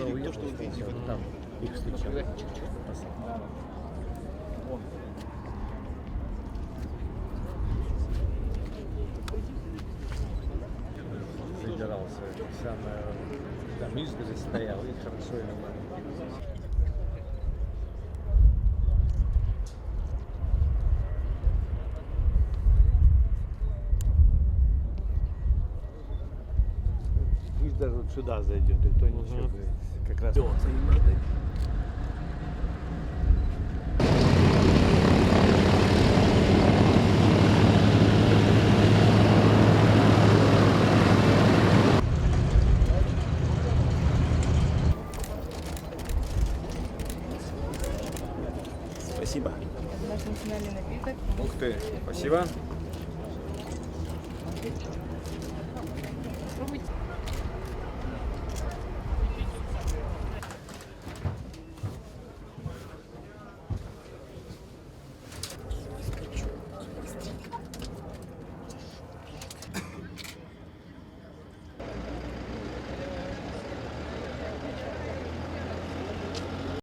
определить то, что он видит. Там их встречал. Задирался. Самое, там изгородь стоял, и хорошо и нормально. И даже вот сюда зайдет, и то ничего. Как раз. Спасибо. Это наш национальный напиток. Ух ты, спасибо.